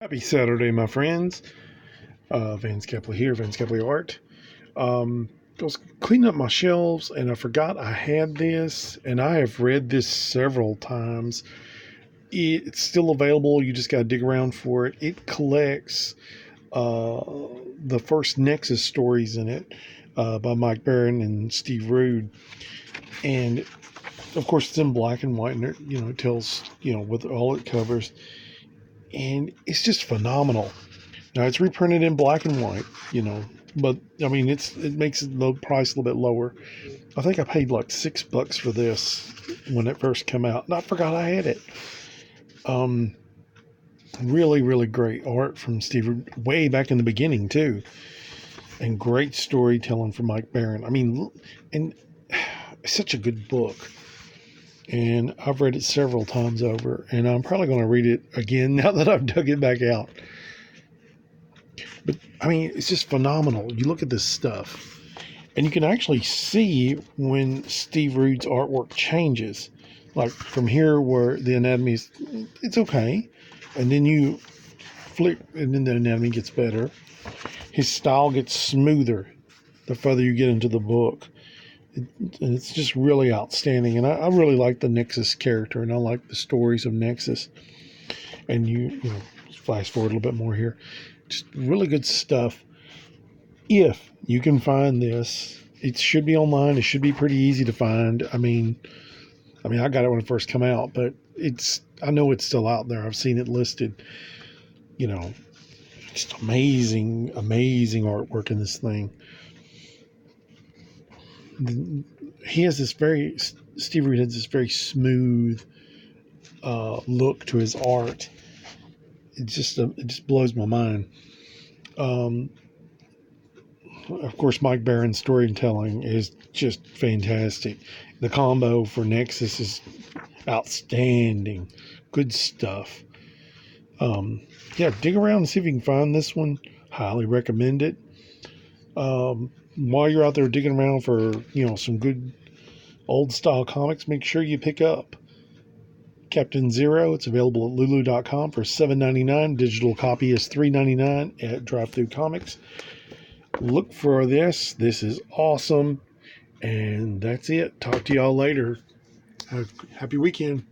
Happy Saturday, my friends. Vance Kepley here, Vance Kepley Art. I was cleaning up my shelves and I forgot I had this, and I have read this several times. It's still available. You just got to dig around for it. It collects uh, the first Nexus stories in it by Mike Barron and Steve Rude. And of course, it's in black and white, and it tells, with all it covers. And it's just phenomenal. Now it's reprinted in black and white, but I mean it makes the price a little bit lower. I think I paid like $6 for this when it first came out, and I forgot I had it. Really, really great art from Steve way back in the beginning too, and great storytelling from Mike Barron. I mean, and it's such a good book. And I've read it several times over, and I'm probably going to read it again now that I've dug it back out. But I mean, it's just phenomenal. You look at this stuff, and you can actually see when Steve Rude's artwork changes. Like from here, where the anatomy is, it's okay, and then you flick, and then the anatomy gets better. His style gets smoother the further you get into the book. And it's just really outstanding. And I really like the Nexus character, and I like the stories of Nexus. And you flash forward a little bit more here. Just really good stuff. If you can find this, it should be online. It should be pretty easy to find. I mean, I got it when it first came out, but I know it's still out there. I've seen it listed. Just amazing artwork in this thing. Steve Reed has this very smooth look to his art. It just blows my mind. Of course, Mike Barron's storytelling is just fantastic. The combo for Nexus is outstanding. Good stuff. Dig around and see if you can find this one. Highly recommend it. While you're out there digging around for some good old style comics, make sure you pick up Captain Zero. It's available at lulu.com for $7.99. Digital copy is $3.99 at Drive-Thru Comics. Look for this. This is awesome. And that's it. Talk to y'all later. Happy weekend.